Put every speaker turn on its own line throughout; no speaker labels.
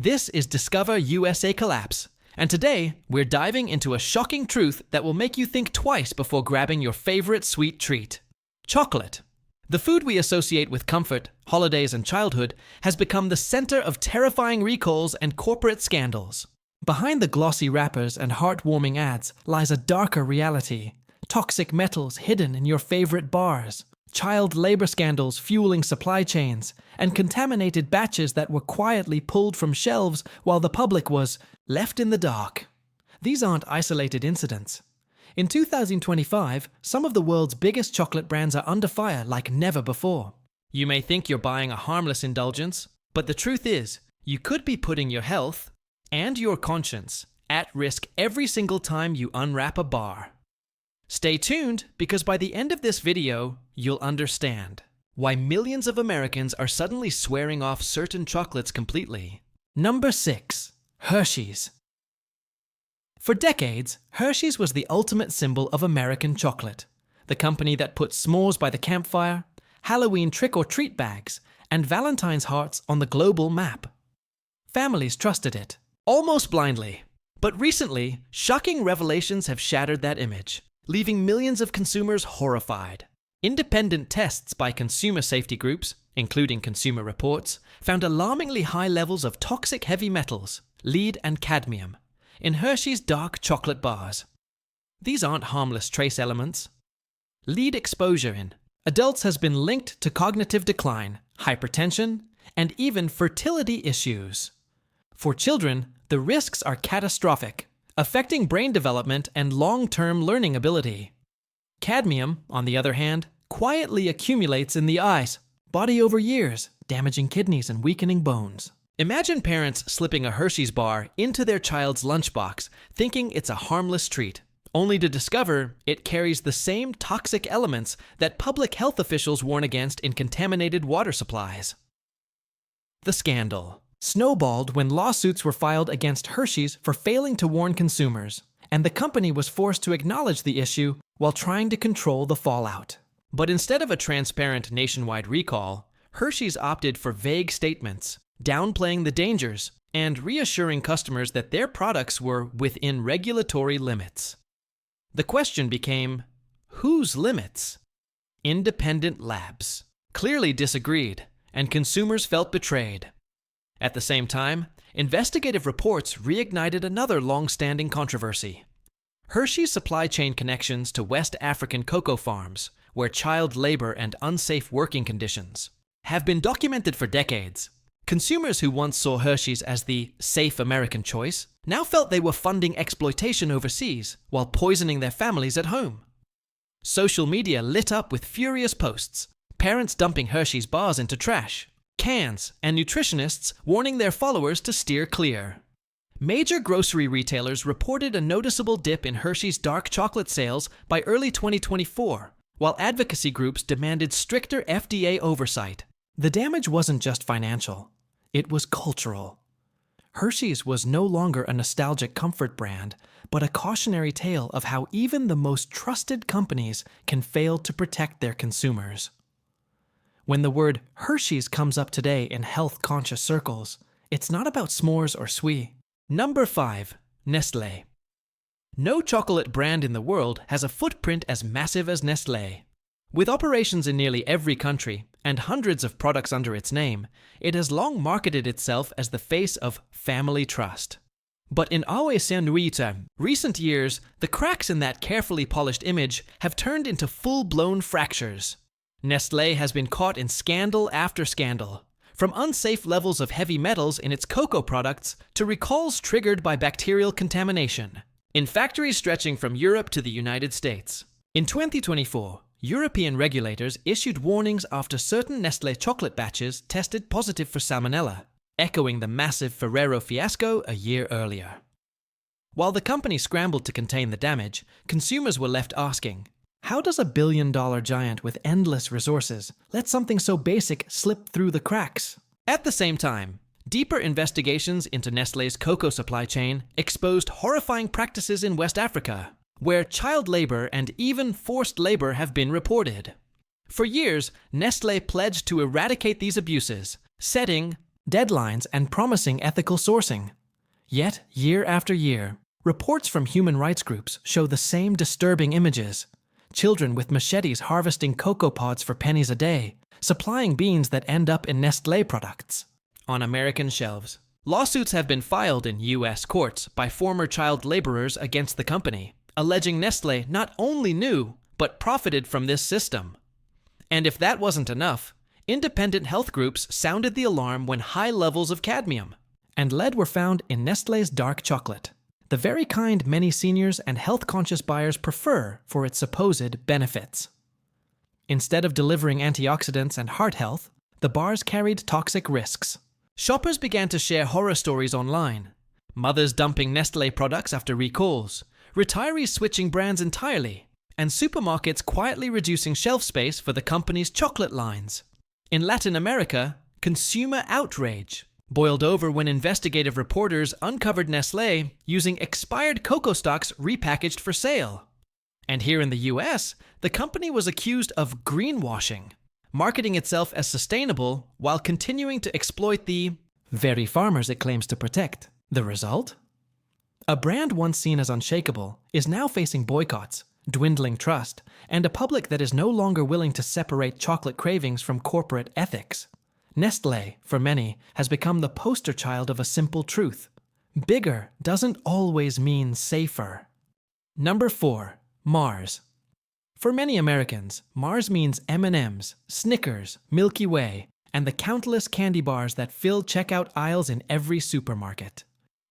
This is Discover USA Collapse, and today we're diving into a shocking truth that will make you think twice before grabbing your favorite sweet treat. Chocolate. The food we associate with comfort, holidays, and childhood has become the center of terrifying recalls and corporate scandals. Behind the glossy wrappers and heartwarming ads lies a darker reality. Toxic metals hidden in your favorite bars, child labor scandals fueling supply chains, and contaminated batches that were quietly pulled from shelves while the public was left in the dark. These aren't isolated incidents. In 2025, some of the world's biggest chocolate brands are under fire like never before. You may think you're buying a harmless indulgence, but the truth is, you could be putting your health and your conscience at risk every single time you unwrap a bar. Stay tuned, because by the end of this video, you'll understand why millions of Americans are suddenly swearing off certain chocolates completely. Number 6. Hershey's. For decades, Hershey's was the ultimate symbol of American chocolate. The company that put s'mores by the campfire, Halloween trick-or-treat bags, and Valentine's hearts on the global map. Families trusted it, almost blindly. But recently, shocking revelations have shattered that image, leaving millions of consumers horrified. Independent tests by consumer safety groups, including Consumer Reports, found alarmingly high levels of toxic heavy metals, lead and cadmium, in Hershey's dark chocolate bars. These aren't harmless trace elements. Lead exposure in adults has been linked to cognitive decline, hypertension, and even fertility issues. For children, the risks are catastrophic, affecting brain development and long-term learning ability. Cadmium, on the other hand, quietly accumulates in the eyes, body over years, damaging kidneys and weakening bones. Imagine parents slipping a Hershey's bar into their child's lunchbox, thinking it's a harmless treat, only to discover it carries the same toxic elements that public health officials warn against in contaminated water supplies. The scandal snowballed when lawsuits were filed against Hershey's for failing to warn consumers, and the company was forced to acknowledge the issue while trying to control the fallout. But instead of a transparent nationwide recall, Hershey's opted for vague statements, downplaying the dangers and reassuring customers that their products were within regulatory limits. The question became, whose limits? Independent labs clearly disagreed, and consumers felt betrayed. At the same time, investigative reports reignited another long-standing controversy: Hershey's supply chain connections to West African cocoa farms, where child labor and unsafe working conditions have been documented for decades. Consumers who once saw Hershey's as the safe American choice now felt they were funding exploitation overseas while poisoning their families at home. Social media lit up with furious posts, parents dumping Hershey's bars into trash, cans, and nutritionists warning their followers to steer clear. Major grocery retailers reported a noticeable dip in Hershey's dark chocolate sales by early 2024, while advocacy groups demanded stricter FDA oversight. The damage wasn't just financial, it was cultural. Hershey's was no longer a nostalgic comfort brand, but a cautionary tale of how even the most trusted companies can fail to protect their consumers. When the word Hershey's comes up today in health-conscious circles, it's not about s'mores or sweet. Number 5. Nestlé. No chocolate brand in the world has a footprint as massive as Nestlé. With operations in nearly every country and hundreds of products under its name, it has long marketed itself as the face of family trust. But in recent years, the cracks in that carefully polished image have turned into full-blown fractures. Nestlé has been caught in scandal after scandal, from unsafe levels of heavy metals in its cocoa products to recalls triggered by bacterial contamination, in factories stretching from Europe to the United States. In 2024, European regulators issued warnings after certain Nestlé chocolate batches tested positive for salmonella, echoing the massive Ferrero fiasco a year earlier. While the company scrambled to contain the damage, consumers were left asking, how does a billion-dollar giant with endless resources let something so basic slip through the cracks? At the same time, deeper investigations into Nestlé's cocoa supply chain exposed horrifying practices in West Africa, where child labor and even forced labor have been reported. For years, Nestlé pledged to eradicate these abuses, setting deadlines, and promising ethical sourcing. Yet, year after year, reports from human rights groups show the same disturbing images. Children with machetes harvesting cocoa pods for pennies a day, supplying beans that end up in Nestlé products on American shelves. Lawsuits have been filed in U.S. courts by former child laborers against the company, alleging Nestlé not only knew, but profited from this system. And if that wasn't enough, independent health groups sounded the alarm when high levels of cadmium and lead were found in Nestlé's dark chocolate, the very kind many seniors and health-conscious buyers prefer for its supposed benefits. Instead of delivering antioxidants and heart health, the bars carried toxic risks. Shoppers began to share horror stories online. Mothers dumping Nestlé products after recalls, retirees switching brands entirely, and supermarkets quietly reducing shelf space for the company's chocolate lines. In Latin America, consumer outrage boiled over when investigative reporters uncovered Nestlé using expired cocoa stocks repackaged for sale. And here in the US, the company was accused of greenwashing, marketing itself as sustainable while continuing to exploit the very farmers it claims to protect. The result? A brand once seen as unshakable is now facing boycotts, dwindling trust, and a public that is no longer willing to separate chocolate cravings from corporate ethics. Nestlé, for many, has become the poster child of a simple truth. Bigger doesn't always mean safer. Number 4. Mars. For many Americans, Mars means M&Ms, Snickers, Milky Way, and the countless candy bars that fill checkout aisles in every supermarket.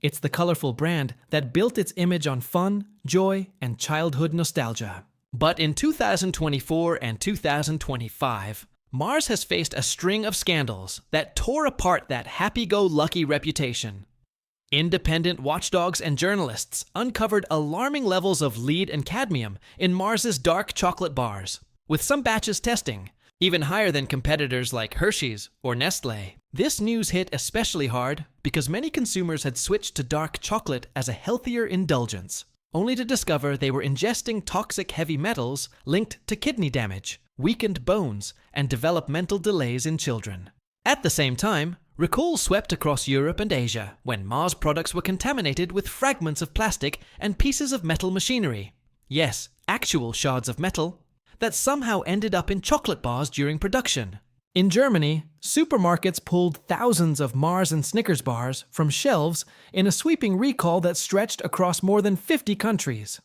It's the colorful brand that built its image on fun, joy, and childhood nostalgia. But in 2024 and 2025, Mars has faced a string of scandals that tore apart that happy-go-lucky reputation. Independent watchdogs and journalists uncovered alarming levels of lead and cadmium in Mars's dark chocolate bars, with some batches testing even higher than competitors like Hershey's or Nestlé. This news hit especially hard because many consumers had switched to dark chocolate as a healthier indulgence, only to discover they were ingesting toxic heavy metals linked to kidney damage, weakened bones, and developmental delays in children. At the same time, recalls swept across Europe and Asia when Mars products were contaminated with fragments of plastic and pieces of metal machinery. Yes, actual shards of metal that somehow ended up in chocolate bars during production. In Germany, supermarkets pulled thousands of Mars and Snickers bars from shelves in a sweeping recall that stretched across more than 50 countries.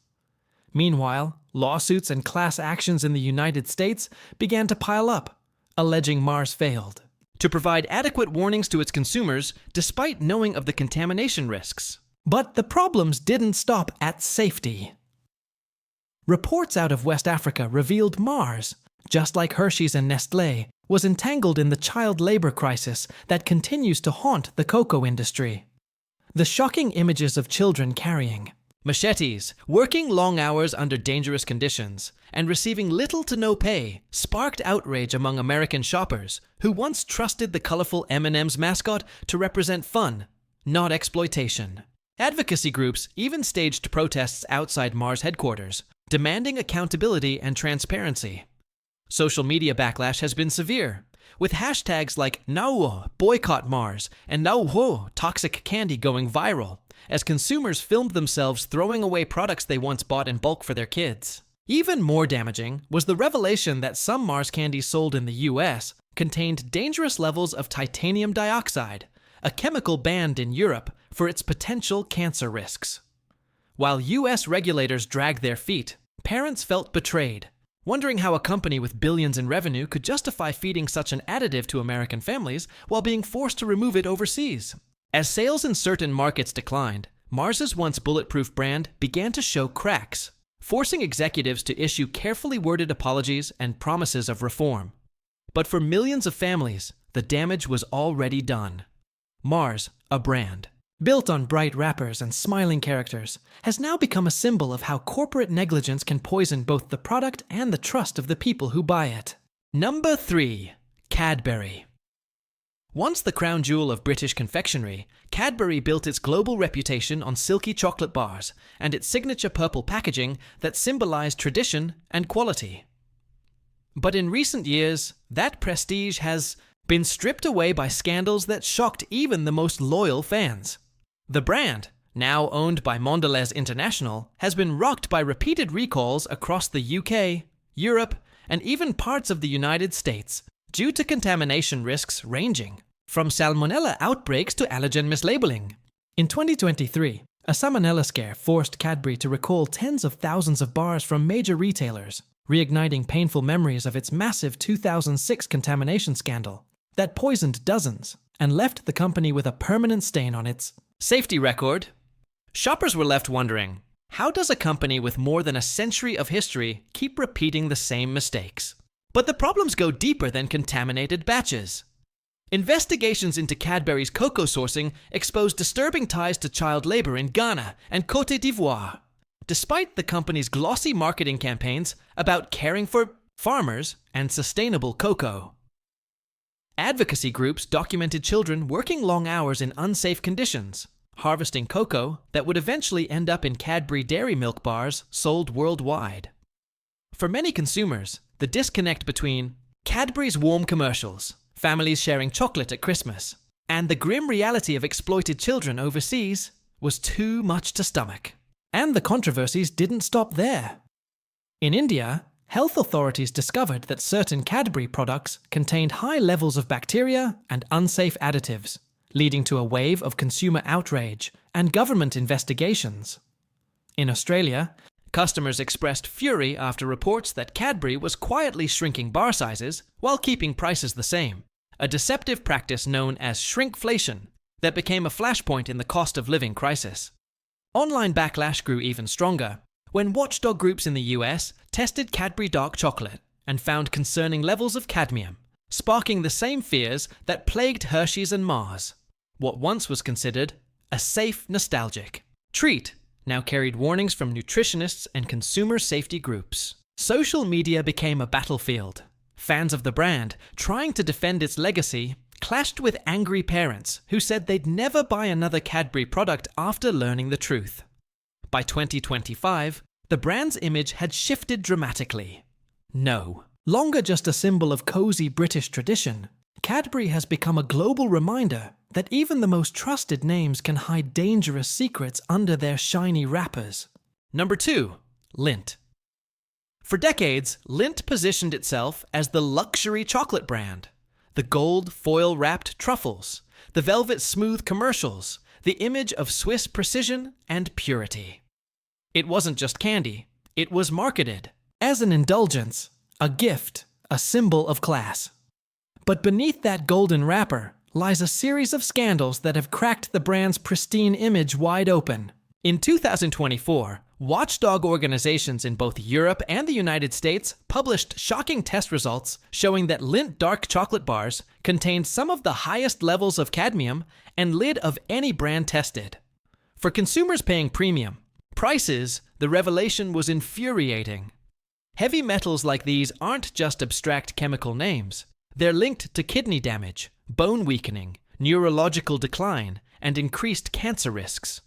Meanwhile, lawsuits and class actions in the United States began to pile up, alleging Mars failed to provide adequate warnings to its consumers despite knowing of the contamination risks. But the problems didn't stop at safety. Reports out of West Africa revealed Mars, just like Hershey's and Nestlé, was entangled in the child labor crisis that continues to haunt the cocoa industry. The shocking images of children carrying machetes, working long hours under dangerous conditions, and receiving little to no pay sparked outrage among American shoppers who once trusted the colorful M&M's mascot to represent fun, not exploitation. Advocacy groups even staged protests outside Mars headquarters, demanding accountability and transparency. Social media backlash has been severe, with hashtags like "Nauo boycott Mars" and "Nauo toxic candy" going viral, as consumers filmed themselves throwing away products they once bought in bulk for their kids. Even more damaging was the revelation that some Mars candies sold in the US contained dangerous levels of titanium dioxide, a chemical banned in Europe for its potential cancer risks. While US regulators dragged their feet, parents felt betrayed, wondering how a company with billions in revenue could justify feeding such an additive to American families while being forced to remove it overseas. As sales in certain markets declined, Mars's once bulletproof brand began to show cracks, forcing executives to issue carefully worded apologies and promises of reform. But for millions of families, the damage was already done. Mars, a brand built on bright wrappers and smiling characters, has now become a symbol of how corporate negligence can poison both the product and the trust of the people who buy it. Number 3. Cadbury. Once the crown jewel of British confectionery, Cadbury built its global reputation on silky chocolate bars and its signature purple packaging that symbolized tradition and quality. But in recent years, that prestige has been stripped away by scandals that shocked even the most loyal fans. The brand, now owned by Mondelez International, has been rocked by repeated recalls across the UK, Europe, and even parts of the United States due to contamination risks ranging from salmonella outbreaks to allergen mislabeling. In 2023, a salmonella scare forced Cadbury to recall tens of thousands of bars from major retailers, reigniting painful memories of its massive 2006 contamination scandal that poisoned dozens and left the company with a permanent stain on its safety record. Shoppers were left wondering, how does a company with more than a century of history keep repeating the same mistakes? But the problems go deeper than contaminated batches. Investigations into Cadbury's cocoa sourcing exposed disturbing ties to child labor in Ghana and Côte d'Ivoire, despite the company's glossy marketing campaigns about caring for farmers and sustainable cocoa. Advocacy groups documented children working long hours in unsafe conditions, harvesting cocoa that would eventually end up in Cadbury dairy milk bars sold worldwide. For many consumers, the disconnect between Cadbury's warm commercials, families sharing chocolate at Christmas, and the grim reality of exploited children overseas was too much to stomach. And the controversies didn't stop there. In India, health authorities discovered that certain Cadbury products contained high levels of bacteria and unsafe additives, leading to a wave of consumer outrage and government investigations. In Australia, customers expressed fury after reports that Cadbury was quietly shrinking bar sizes while keeping prices the same, a deceptive practice known as shrinkflation that became a flashpoint in the cost of living crisis. Online backlash grew even stronger when watchdog groups in the US tested Cadbury dark chocolate and found concerning levels of cadmium, sparking the same fears that plagued Hershey's and Mars. What once was considered a safe, nostalgic treat now carried warnings from nutritionists and consumer safety groups. Social media became a battlefield. Fans of the brand, trying to defend its legacy, clashed with angry parents who said they'd never buy another Cadbury product after learning the truth. By 2025, the brand's image had shifted dramatically. No longer just a symbol of cozy British tradition, Cadbury has become a global reminder that even the most trusted names can hide dangerous secrets under their shiny wrappers. Number 2. Lindt. For decades, Lindt positioned itself as the luxury chocolate brand. The gold foil-wrapped truffles, the velvet smooth commercials, the image of Swiss precision and purity. It wasn't just candy, it was marketed as an indulgence, a gift, a symbol of class. But beneath that golden wrapper lies a series of scandals that have cracked the brand's pristine image wide open. In 2024, watchdog organizations in both Europe and the United States published shocking test results showing that Lindt dark chocolate bars contained some of the highest levels of cadmium and lead of any brand tested. For consumers paying premium prices, the revelation was infuriating. Heavy metals like these aren't just abstract chemical names. They're linked to kidney damage, bone weakening, neurological decline, and increased cancer risks.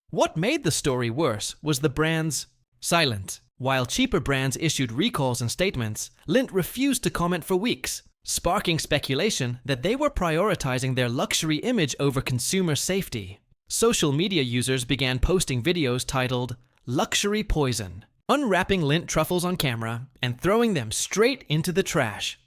What made the story worse was the brand's silence. While cheaper brands issued recalls and statements, Lindt refused to comment for weeks, sparking speculation that they were prioritizing their luxury image over consumer safety. Social media users began posting videos titled "Luxury Poison," unwrapping Lindt truffles on camera and throwing them straight into the trash.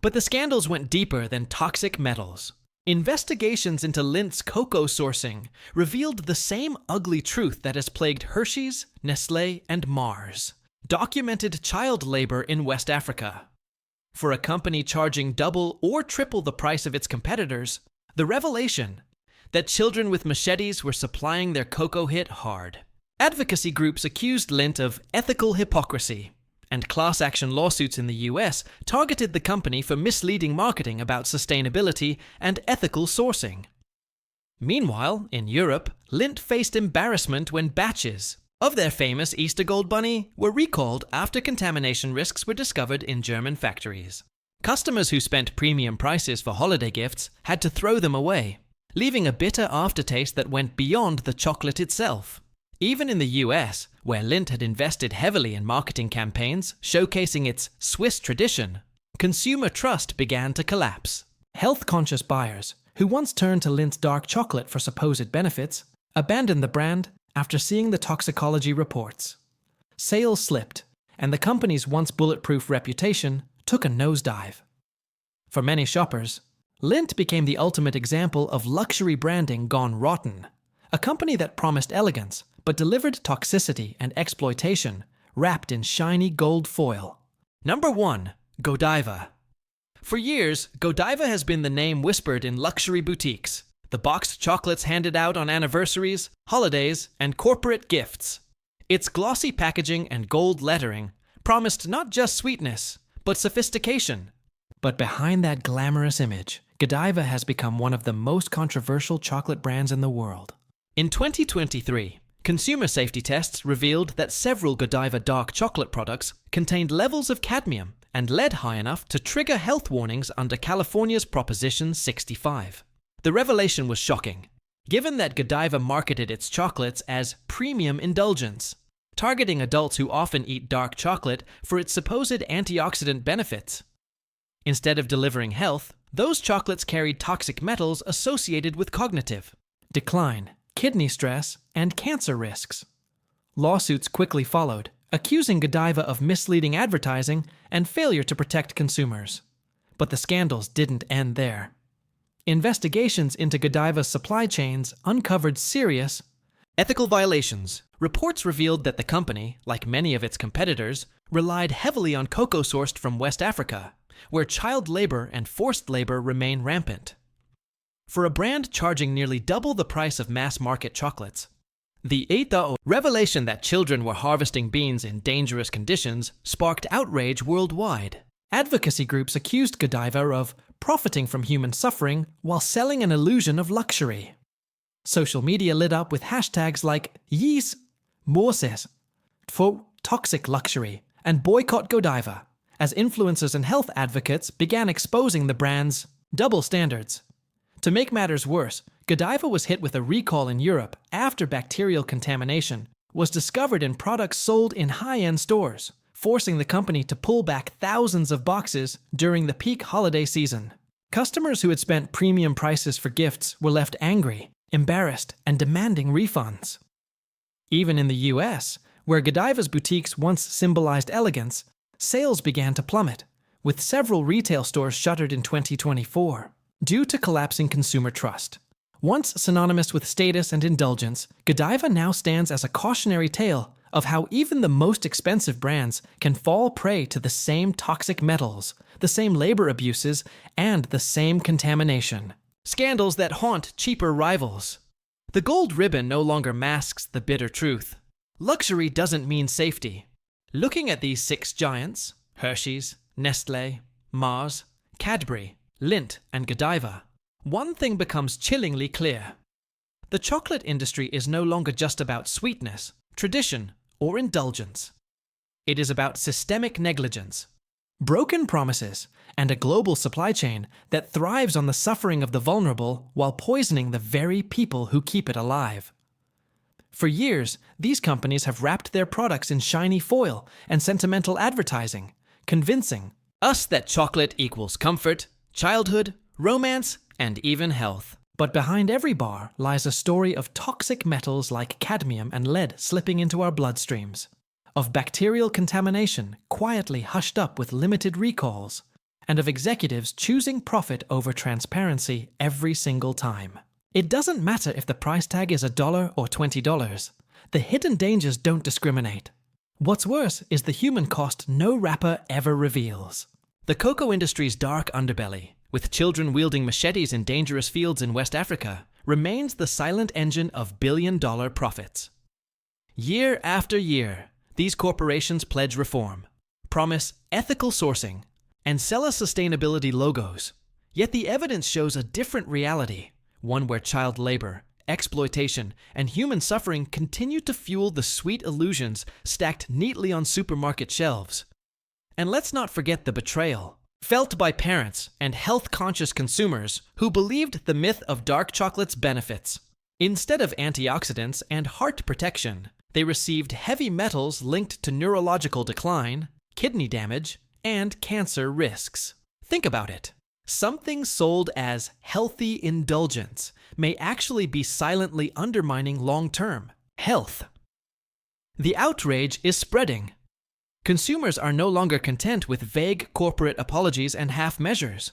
But the scandals went deeper than toxic metals. Investigations into Lindt's cocoa sourcing revealed the same ugly truth that has plagued Hershey's, Nestlé, and Mars: documented child labor in West Africa. For a company charging double or triple the price of its competitors, the revelation that children with machetes were supplying their cocoa hit hard. Advocacy groups accused Lindt of ethical hypocrisy, and class action lawsuits in the US targeted the company for misleading marketing about sustainability and ethical sourcing. Meanwhile, in Europe, Lindt faced embarrassment when batches of their famous Easter Gold Bunny were recalled after contamination risks were discovered in German factories. Customers who spent premium prices for holiday gifts had to throw them away, leaving a bitter aftertaste that went beyond the chocolate itself. Even in the US, where Lindt had invested heavily in marketing campaigns showcasing its Swiss tradition, consumer trust began to collapse. Health-conscious buyers, who once turned to Lindt's dark chocolate for supposed benefits, abandoned the brand after seeing the toxicology reports. Sales slipped, and the company's once bulletproof reputation took a nosedive. For many shoppers, Lindt became the ultimate example of luxury branding gone rotten. A company that promised elegance but delivered toxicity and exploitation wrapped in shiny gold foil. Number 1. Godiva. For years, Godiva has been the name whispered in luxury boutiques, the boxed chocolates handed out on anniversaries, holidays, and corporate gifts. Its glossy packaging and gold lettering promised not just sweetness, but sophistication. But behind that glamorous image, Godiva has become one of the most controversial chocolate brands in the world. In 2023, consumer safety tests revealed that several Godiva dark chocolate products contained levels of cadmium and lead high enough to trigger health warnings under California's Proposition 65. The revelation was shocking, given that Godiva marketed its chocolates as premium indulgence, targeting adults who often eat dark chocolate for its supposed antioxidant benefits. Instead of delivering health, those chocolates carried toxic metals associated with cognitive decline, kidney stress, and cancer risks. Lawsuits quickly followed, accusing Godiva of misleading advertising and failure to protect consumers. But the scandals didn't end there. Investigations into Godiva's supply chains uncovered serious ethical violations. Reports revealed that the company, like many of its competitors, relied heavily on cocoa sourced from West Africa, where child labor and forced labor remain rampant. For a brand charging nearly double the price of mass-market chocolates, the revelation that children were harvesting beans in dangerous conditions sparked outrage worldwide. Advocacy groups accused Godiva of profiting from human suffering while selling an illusion of luxury. Social media lit up with hashtags like Yes Morses for toxic luxury and boycott Godiva, as influencers and health advocates began exposing the brand's double standards. To make matters worse, Godiva was hit with a recall in Europe after bacterial contamination was discovered in products sold in high-end stores, forcing the company to pull back thousands of boxes during the peak holiday season. Customers who had spent premium prices for gifts were left angry, embarrassed, and demanding refunds. Even in the US, where Godiva's boutiques once symbolized elegance, sales began to plummet, with several retail stores shuttered in 2024 due to collapsing consumer trust. Once synonymous with status and indulgence, Godiva now stands as a cautionary tale of how even the most expensive brands can fall prey to the same toxic metals, the same labor abuses, and the same contamination. Scandals that haunt cheaper rivals. The gold ribbon no longer masks the bitter truth. Luxury doesn't mean safety. Looking at these 6 giants, Hershey's, Nestlé, Mars, Cadbury, Lindt, and Godiva, one thing becomes chillingly clear. The chocolate industry is no longer just about sweetness, tradition, or indulgence. It is about systemic negligence, broken promises, and a global supply chain that thrives on the suffering of the vulnerable while poisoning the very people who keep it alive. For years, these companies have wrapped their products in shiny foil and sentimental advertising, convincing us that chocolate equals comfort, childhood, romance, and even health. But behind every bar lies a story of toxic metals like cadmium and lead slipping into our bloodstreams, of bacterial contamination quietly hushed up with limited recalls, and of executives choosing profit over transparency every single time. It doesn't matter if the price tag is $1 or $20. The hidden dangers don't discriminate. What's worse is the human cost no wrapper ever reveals. The cocoa industry's dark underbelly, with children wielding machetes in dangerous fields in West Africa, remains the silent engine of billion-dollar profits. Year after year, these corporations pledge reform, promise ethical sourcing, and sell us sustainability logos. Yet the evidence shows a different reality, one where child labor, exploitation, and human suffering continue to fuel the sweet illusions stacked neatly on supermarket shelves. And let's not forget the betrayal felt by parents and health-conscious consumers who believed the myth of dark chocolate's benefits. Instead of antioxidants and heart protection, they received heavy metals linked to neurological decline, kidney damage, and cancer risks. Think about it. Something sold as healthy indulgence may actually be silently undermining long-term health. The outrage is spreading. Consumers are no longer content with vague corporate apologies and half measures.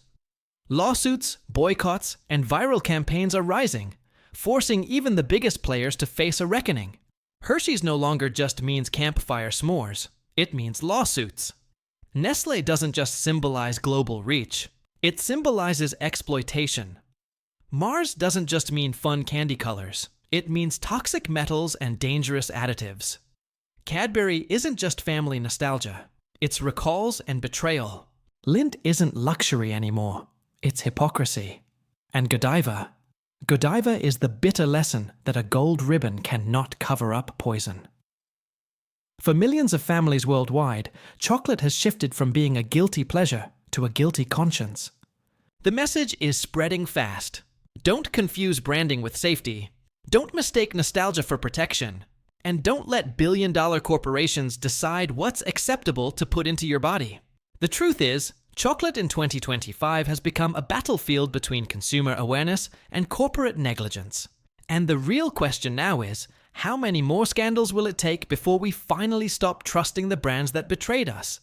Lawsuits, boycotts, and viral campaigns are rising, forcing even the biggest players to face a reckoning. Hershey's no longer just means campfire s'mores, it means lawsuits. Nestle doesn't just symbolize global reach, it symbolizes exploitation. Mars doesn't just mean fun candy colors, it means toxic metals and dangerous additives. Cadbury isn't just family nostalgia, it's recalls and betrayal. Lindt isn't luxury anymore, it's hypocrisy. And Godiva is the bitter lesson that a gold ribbon cannot cover up poison. For millions of families worldwide, chocolate has shifted from being a guilty pleasure to a guilty conscience. The message is spreading fast. Don't confuse branding with safety. Don't mistake nostalgia for protection. And don't let billion-dollar corporations decide what's acceptable to put into your body. The truth is, chocolate in 2025 has become a battlefield between consumer awareness and corporate negligence. And the real question now is, how many more scandals will it take before we finally stop trusting the brands that betrayed us?